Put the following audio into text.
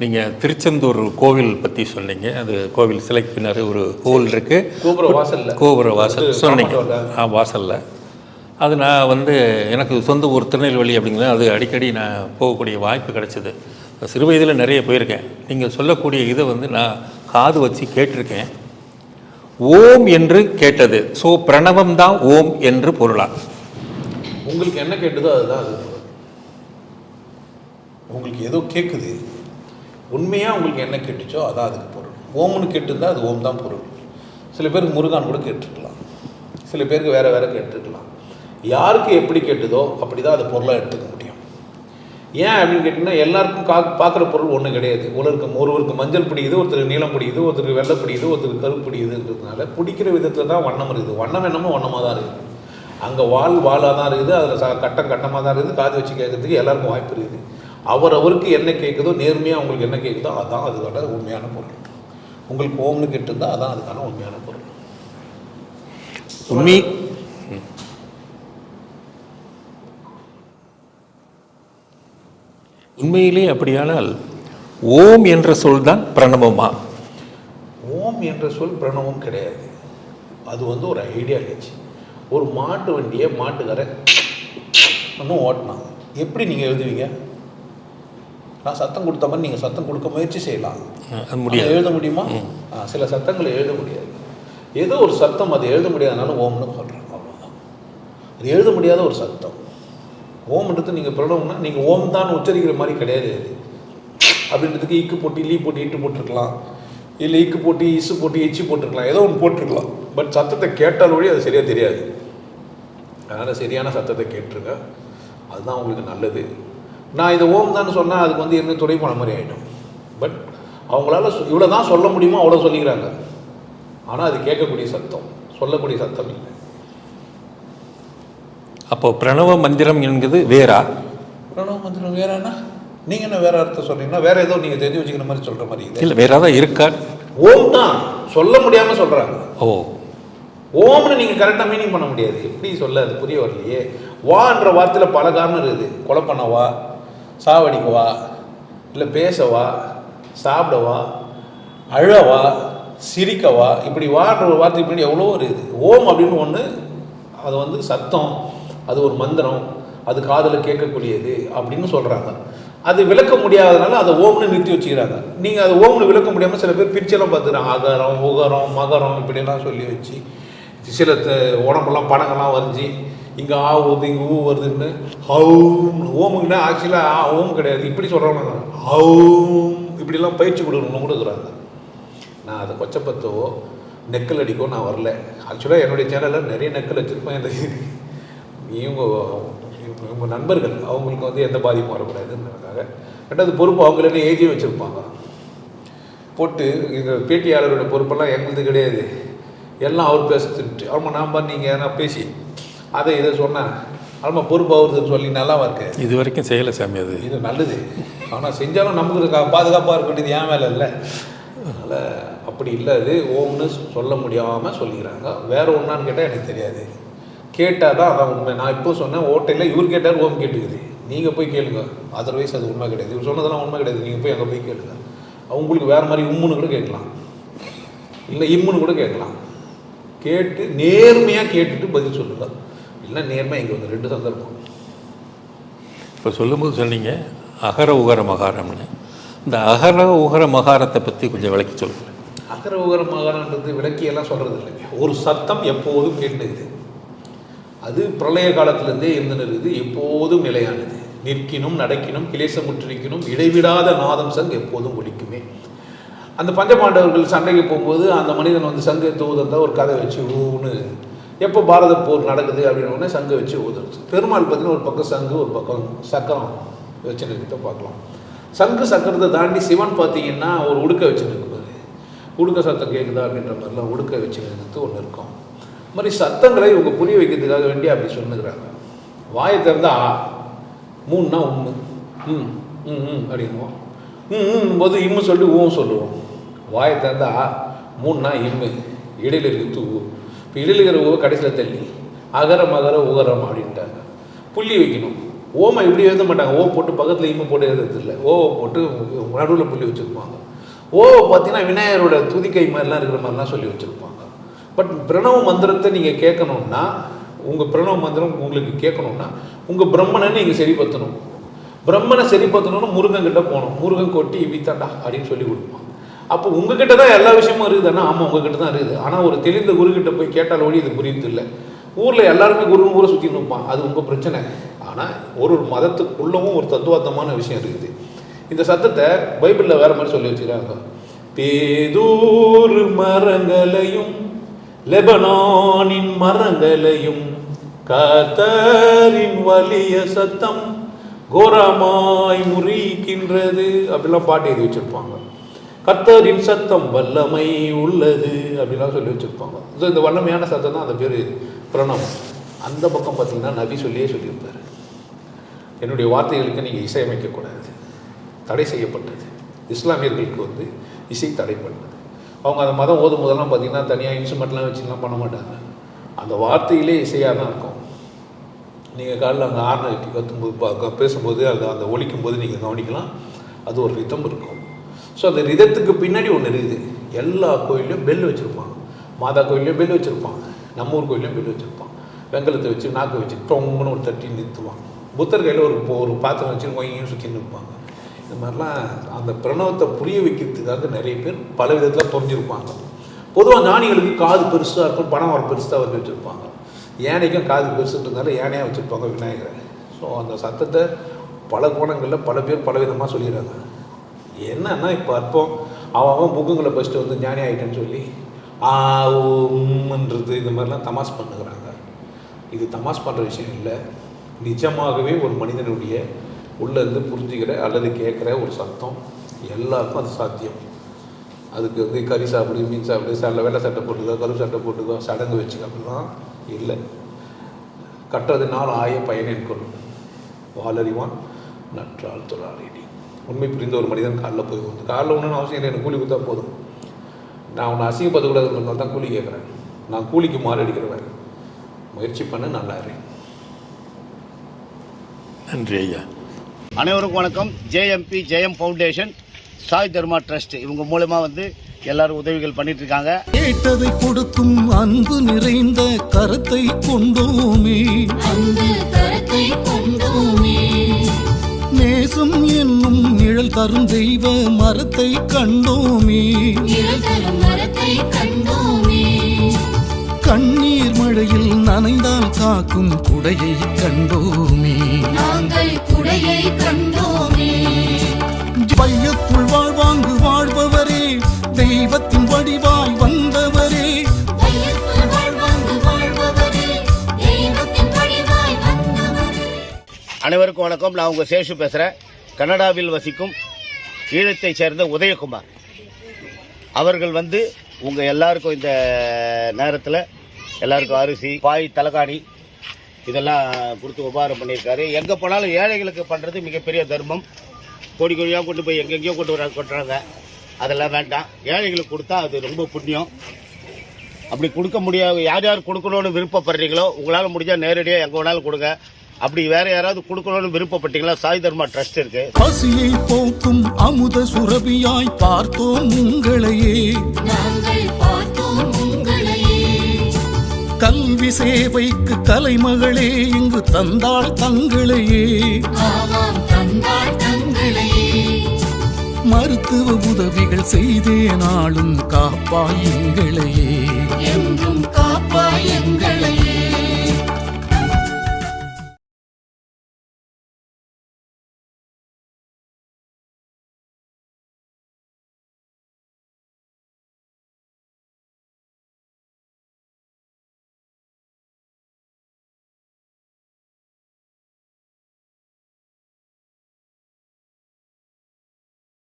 நீங்கள் திருச்செந்தூர் கோவில் பற்றி சொன்னீங்க. அது கோவில் சிலைக்கு பின்னாடி ஒரு ஹோல் இருக்குது, கோபுர வாசல் சொன்னீங்க. வாசலில் அது நான் வந்து எனக்கு சொந்த ஊர் திருநெல்வேலி அப்படிங்கிறது அது அடிக்கடி நான் போகக்கூடிய வாய்ப்பு கிடைச்சிது. சிறு வயதில் நிறைய போயிருக்கேன். நீங்கள் சொல்லக்கூடிய இதை வந்து நான் காது வச்சு கேட்டிருக்கேன். ஓம் என்று கேட்டது. ஸோ பிரணவம் தான் ஓம் என்று பொருளா? உங்களுக்கு என்ன கேட்டதோ அதுதான் அது. உங்களுக்கு ஏதோ கேட்குது, உண்மையாக உங்களுக்கு என்ன கேட்டுச்சோ அதான் அதுக்கு பொருள். ஓம்னு கேட்டுருந்தா அது ஓம் தான் பொருள். சில பேருக்கு முருகான் கூட கேட்டிருக்கலாம், சில பேருக்கு வேறு வேறு கேட்டிருக்கலாம். யாருக்கு எப்படி கேட்டதோ அப்படி தான் அதை பொருளாக எடுத்துக்க முடியும். ஏன் அப்படின்னு கேட்டிங்கன்னா, எல்லாருக்கும் பார்க்குற பொருள் ஒன்றும் கிடையாது. ஒருவருக்கு மஞ்சள் பிடிக்குது, ஒருத்தருக்கு நீளம் பிடிக்குது, ஒருத்தருக்கு வெள்ளை பிடிக்குது, ஒருத்தருக்கு கருப்பு பிடிக்குதுன்றதுனால பிடிக்கிற விதத்தில் தான் வண்ணம் இருக்குது. வண்ணம் என்னமோ வண்ணமாக தான் இருக்குது. அங்கே வாளாக தான் இருக்குது, அதில் கட்டமாக தான் இருக்குது. காது வச்சு கேட்கறதுக்கு எல்லாருக்கும் வாய்ப்பு இருக்குது. அவருக்கு என்ன கேட்குதோ, நேர்மையாக உங்களுக்கு என்ன கேட்குதோ அதுதான் அதுக்கான உண்மையான பொருள். உங்களுக்கு ஓம்னு கேட்டிருந்தால் அதான் அதுக்கான உண்மையான பொருள். உண்மையிலே அப்படியானால் ஓம் என்ற சொல் தான் பிரணவமா? ஓம் என்ற சொல் பிரணவம் கிடையாது. அது வந்து ஒரு ஐடியாலஜி. ஒரு மாட்டு வண்டியை மாட்டுக்காரன் இன்னும் ஓட்டினாங்க. எப்படி நீங்கள் எழுதுவீங்க? நான் சத்தம் கொடுத்த மாதிரி நீங்கள் சத்தம் கொடுக்க முயற்சி செய்யலாம், முடியாது. எழுத முடியுமா? சில சத்தங்களை எழுத முடியாது. ஏதோ ஒரு சத்தம் அது எழுத முடியாதனால ஓம்னு சொல்கிறாங்க, அவ்வளோதான். அது எழுத முடியாத ஒரு சத்தம். ஓம்ன்றது நீங்கள் பிரணவம்னா நீங்கள் ஓம் தான் உச்சரிக்கிற மாதிரி கிடையாது. அது அப்படின்றதுக்கு இக்கு போட்டு லீ போட்டு இட்டு போட்டிருக்கலாம், இல்லை இக்கு போட்டு இசு போட்டு எச்சி போட்டிருக்கலாம், ஏதோ ஒன்று போட்டிருக்கலாம். பட் சத்தத்தை கேட்டால் வழி அது சரியாக தெரியாது. அதனால் சரியான சத்தத்தை கேட்டிருக்க, அதுதான் உங்களுக்கு நல்லது. நான் இதை ஓம் தான் சொன்னால் அதுக்கு வந்து என்ன துணை போன மாதிரி ஆகிடும். பட் அவங்களால இவ்வளோ தான் சொல்ல முடியுமோ அவ்வளோ சொல்லிக்கிறாங்க. ஆனால் அது கேட்கக்கூடிய சத்தம், சொல்லக்கூடிய சத்தம் இல்லை. அப்போ பிரணவ மந்திரம் என்கிறது வேறா? பிரணவ மந்திரம் வேறன்னா நீங்கள் என்ன வேற அர்த்தம் சொல்கிறீங்கன்னா வேற ஏதோ நீங்கள் தெரிஞ்சு வச்சுக்கிற மாதிரி சொல்கிற மாதிரி இல்லை. வேற தான் இருக்கா? ஓம் தான் சொல்ல முடியாமல் சொல்கிறாங்க. ஓ, ஓம்னு நீங்கள் கரெக்டாக மீனிங் பண்ண முடியாது. எப்படி சொல்ல அது புரிய வரலையே. வான்ற வார்த்தையில் பல காரணம் இருக்குது. கொலை பண்ணவா, சாவடிக்கவா, இல்லை பேசவா, சாப்பிடவா, அழவா, சிரிக்கவா, இப்படி வான்ற ஒரு வார்த்தை இப்படி எவ்வளோ இருக்குது. ஓம் அப்படின்னு ஒன்று, அது வந்து சத்தம், அது ஒரு மந்திரம், அது காதில் கேட்கக்கூடியது அப்படின்னு சொல்கிறாங்க. அது விளக்க முடியாதனால அதை ஓம்னு நிறுத்தி வச்சுக்கிறாங்க. நீங்கள் அது ஓம்னு விளக்க முடியாமல் சில பேர் பிரிச்செல்லாம் பார்த்துக்கிறாங்க. அகரம், உகரம், மகரம் இப்படிலாம் சொல்லி வச்சு சில உடம்பெல்லாம் படங்கள்லாம் வரைஞ்சி இங்கே ஆ வருது, இங்கே ஊ வருதுன்னு ஹவும். ஓமுங்கன்னா ஆக்சுவலாக ஓம் கிடையாது, இப்படி சொல்கிறாங்க. ஹவும் இப்படிலாம் பயிற்சி கொடுக்கணும்னு கூட இருக்கிறாங்க. நான் அதை கொச்சப்பத்தவோ நெக்கல் அடிக்கோ நான் வரல. ஆக்சுவலாக என்னுடைய சேனலில் நிறைய நெக்கல் வச்சுருப்பேன். இந்த இவங்க நண்பர்கள் அவங்களுக்கு வந்து எந்த பாதிப்பும் வரக்கூடாதுன்றதுக்காக. ரெண்டாவது பொறுப்பு அவங்களே ஏஜியும் வச்சுருப்பாங்க போட்டு. எங்கள் பேட்டியாளருடைய பொறுப்பெல்லாம் எங்களுக்கு கிடையாது, எல்லாம் அவர் பேசுட்டு. ஆமாம் நாம் நீங்கள் நான் பேசி அதை இதை சொன்னேன், ஆமாம் பொறுப்பு ஆகுதுன்னு சொல்லி நல்லாவா இருக்கு. இது வரைக்கும் செய்யலை சாமி. அது இது நல்லது. ஆனால் செஞ்சாலும் நமக்கு பாதுகாப்பாக இருக்க வேண்டியது ஏன் வேலை இல்லை. அதனால் அப்படி இல்லை. அது ஓம்னு சொல்ல முடியாமல் சொல்லிக்கிறாங்க. வேறு ஒன்றான்னு கேட்டால் எனக்கு தெரியாது. கேட்டால் தான் அதான் உண்மை. நான் இப்போ சொன்னேன் ஓட்டையில் இவர் கேட்டார் ஓம் கேட்டுக்குது. நீங்கள் போய் கேளுங்க. அதர்வைஸ் அது உண்மை கிடையாது. இவர் சொன்னதெல்லாம் உண்மை கிடையாது. நீங்கள் போய் அங்கே போய் கேளுங்க. அவங்களுக்கு வேறு மாதிரி உம்முன்னு கூட கேட்கலாம், இல்லை இம்முன்னு கூட கேட்கலாம். கேட்டு நேர்மையாக கேட்டுட்டு பதில் சொல்லுங்க. இல்லை நேர்மையாக இங்கே வந்து 2 சந்தர்ப்பம். இப்போ சொல்லும்போது சொன்னீங்க அகர உகர மகாரம்னு. இந்த அகர உகர மகாரத்தை பற்றி கொஞ்சம் விளக்கி சொல்லுங்கள். அகர உகர மகாரன்றது விளக்கியெல்லாம் சொல்கிறது இல்லைங்க. ஒரு சத்தம் எப்போதும் கேட்டுது. அது பிரளய காலத்திலேருந்தே இருந்துன்னு இருக்குது. எப்போதும் நிலையானது. நிற்கினும் நடக்கினும் கிளேசமுற்றிருக்கணும் இடைவிடாத நாதம் சங் எப்போதும் ஒலிக்குமே. அந்த பஞ்சபாண்டவர்கள் சண்டைக்கு போகும்போது அந்த மனிதன் வந்து சங்கு எடுத்து ஊதுறதா ஒரு கதை வச்சு ஊன்னு எப்போ பாரத போர் நடக்குது அப்படின்னோடனே சங்கை வச்சு ஊதுறது. பெருமாள் பார்த்தீங்கன்னா ஒரு பக்கம் சங்கு ஒரு பக்கம் சக்கரம் வச்சு நிறுத்த பார்க்கலாம். சங்கு சக்கரத்தை தாண்டி சிவன் பார்த்தீங்கன்னா ஒரு உடுக்க வச்சு நிற்குவார். உடுக்க சத்தம் கேட்குதா அப்படின்ற மாதிரிலாம் உடுக்க வச்சு நிறுத்து ஒன்று இருக்கும். இது மாதிரி சத்தங்களை இவங்க புரிய வைக்கிறதுக்காக வேண்டி அப்படி சொன்னுக்கிறாங்க. வாயை திறந்தா 3னா உம்மு, அப்படின்னுவோம். போது இம்மு சொல்லி ஊவும் சொல்லுவோம். வாயை திறந்தா 3னா இம்மு, இடையில இருக்குது ஊ. இப்போ இடையில இருக்கிற ஊவை கடைசியில் தள்ளி அகர மகர உகரம் அப்படின்ட்டாங்க. புள்ளி வைக்கணும். ஓமை இப்படி எழுத மாட்டாங்க. ஓ போட்டு பக்கத்தில் இம்மு போட்டு எழுதுறது இல்லை. ஓவை போட்டு நடுவில் புள்ளி வச்சுருப்பாங்க. ஓவை பார்த்தீங்கன்னா விநாயகரோட துதிக்கை மாதிரிலாம் இருக்கிற மாதிரிலாம் சொல்லி வச்சுருப்பாங்க. பட் பிரணவ மந்திரத்தை நீங்கள் கேட்கணுன்னா, உங்கள் பிரணவ மந்திரம் உங்களுக்கு கேட்கணுன்னா உங்கள் பிரம்மனை நீங்கள் சரிப்படுத்தணும். பிரம்மனை சரிப்படுத்தணும்னு முருகன் கிட்ட போகணும். முருகன் கொட்டி வித்தாண்டா அப்படின்னு சொல்லி கொடுப்பான். அப்போ உங்ககிட்ட தான் எல்லா விஷயமும் இருக்குதுன்னா, ஆமாம் உங்ககிட்ட தான் இருக்குது. ஆனால் ஒரு தெளிந்த குருக்கிட்ட போய் கேட்டால் ஓடி இது புரியுது இல்லை. ஊரில் எல்லாருமே குருன்னு ஊரை சுற்றி நிற்பான். அது உங்கள் பிரச்சனை. ஆனால் ஒரு மதத்துக்குள்ளவும் ஒரு தத்துவார்த்தமான விஷயம் இருக்குது. இந்த சத்தத்தை பைபிளில் வேறு மாதிரி சொல்லி வச்சுக்கிறாங்க. பேதூர் மரங்களையும் லெபனானின் மரங்களையும் கர்த்தரின் வலிய சத்தம் கோரமாய் முறிக்கின்றது அப்படிலாம் பாட்டு எழுதி வச்சுருப்பாங்க. கர்த்தரின் சத்தம் வல்லமை உள்ளது அப்படிலாம் சொல்லி வச்சுருப்பாங்க. ஸோ இந்த வல்லமையான சத்தம் தான் அந்த பேர் பிரணவம். அந்த பக்கம் பார்த்தீங்கன்னா நபி சொல்லியே சொல்லியிருப்பார், என்னுடைய வார்த்தைகளுக்கு நீங்கள் இசையமைக்கக்கூடாது, தடை செய்யப்பட்டது. இஸ்லாமியர்களுக்கு இசை தடைப்பட்டது. அவங்க அந்த மதம் ஓதும் போதெல்லாம் பார்த்தீங்கன்னா தனியாக இன்ஸ்ட்ருமெண்ட்லாம் வச்சுலாம் பண்ண மாட்டாங்க. அந்த வார்த்தையிலே இசையாக தான் இருக்கும். நீங்கள் காலையில் அங்கே ஆர்னை கற்றும்போது பேசும்போது அந்த ஒலிக்கும் போது நீங்கள் கவனிக்கலாம், அது ஒரு ரிதம் இருக்கும். ஸோ அந்த ரிதத்துக்கு பின்னாடி ஒன்று இருக்குது. எல்லா கோயிலையும் பெல் வச்சுருப்பாங்க. மாதா கோயிலையும் பெல் வச்சுருப்பாங்க. நம்ம ஊர் கோயிலையும் பெல் வச்சுருப்பான். வெங்கலத்தை வச்சு நாக்கை வச்சு டொங்குன்னு ஒரு தட்டி நிறுத்துவாங்க. புத்தர் கையில் ஒரு பாத்திரம் வச்சு கொய்யும் சுற்றி நிற்பாங்க. இந்த மாதிரிலாம் அந்த பிரணவத்தை புரிய வைக்கிறதுக்காக நிறைய பேர் பல விதத்தில் புரிஞ்சிருப்பாங்க. பொதுவாக ஞானிகளுக்கு காது பெருசாக இருக்கும், பணம் ஒரு பெருசாக வந்து வச்சுருப்பாங்க. யானைக்கும் காது பெருசுன்றதுனால யானையாக வச்சுருப்பாங்க விநாயகரை. ஸோ அந்த சத்தத்தை பல கோணங்களில் பல பேர் பல விதமாக சொல்லிடுறாங்க. என்னன்னா இப்போ அற்பம் அவன் புக்குங்களை ஃபஸ்ட்டு ஞானி ஆகிட்டேன்னு சொல்லி ஆன்றது இந்த மாதிரிலாம் தமாஸ் பண்ணுகிறாங்க. இது தமாஸ் பண்ணுற விஷயம் இல்லை. நிஜமாகவே ஒரு மனிதனுடைய உள்ளேருந்து புரிஞ்சுக்கிற அல்லது கேட்குற ஒரு சத்தம் எல்லாருக்கும் அது சாத்தியம். அதுக்கு கறி சாப்பிடு, மீன் சாப்பிடு, வெள்ளை சட்டை போட்டுக்கோ, கருப்பு சட்டை போட்டுக்கோ, சடங்கு வச்சுக்க அப்படிலாம் இல்லை. கற்றதுனால் ஆய பயன் என்கொள்ளும் வாலறிவான் நற்றால் தொழாரேடி. உண்மை புரிந்த ஒரு மனிதன் காலில் ஒன்றும் அவசியம் இல்லை. எனக்கு கூலி கொடுத்தா போதும். நான் உன்னை அசிங்கப்படுத்தக்கூடாதுன்றதுனால தான் கூலி கேட்குறேன். நான் கூலிக்கு மாறடிக்கிறவன். முயற்சி பண்ண நல்லா இரு. நன்றி ஐயா. அனைவருக்கும் வணக்கம். ஜேஎம்பி ஜெயம் ஃபவுண்டேஷன், சாய் தர்மா ட்ரஸ்ட், இவங்க மூலமா எல்லாரும் உதவிகள் பண்ணிட்டு இருக்காங்க. கேட்டதை கொடுக்கும் அன்பு நிறைந்த கரத்தை கொண்டோமே, நேசம் என்னும் நிழல் தரும் தெய்வ மரத்தை கண்டோமே, கண்ணீர் மழையில் நனைந்தால் காக்கும் குடையை கண்டோமே, பையத்துள் வாழ்வாங்கு வாழ்பவரே, தெய்வத்தின் வடிவாய் வந்தவரே, அனைவருக்கும் வணக்கம். நான் உங்க சேஷு பேசுறேன். கனடாவில் வசிக்கும் ஈழத்தை சேர்ந்த உதயகுமார் அவர்கள் உங்க எல்லாருக்கும் இந்த நேரத்தில் எல்லாருக்கும் அரிசி, பாய், தலகாணி இதெல்லாம் கொடுத்து உபகாரம் பண்ணியிருக்காரு. எங்கே போனாலும் ஏழைகளுக்கு பண்ணுறது மிகப்பெரிய தர்மம். கோடி கோடியாக கொண்டு போய் எங்கெங்கேயோ கொட்டுறாங்க. அதெல்லாம் வேண்டாம். ஏழைகளுக்கு கொடுத்தா அது ரொம்ப புண்ணியம். அப்படி கொடுக்க முடியாது. யார் யார் கொடுக்கணும்னு விருப்பப்படுறீங்களோ உங்களால் முடிஞ்சால் நேரடியாக எங்கே வேணாலும் கொடுங்க. அப்படி வேற யாராவது கொடுக்கணும்னு விருப்பப்பட்டீங்களா, சாய் தர்மா ட்ரஸ்ட் இருக்கு. பசியை போக்கும் அமுத சுரபியாய் பார்த்தோம் உங்களையே, கல்வி சேவைக்கு கலைமகளே இங்கு தந்தாள் தங்களையே, மருத்துவ உதவிகள் செய்தே நாளும் காப்பாய் எங்களையே, என்றும் காப்பாய்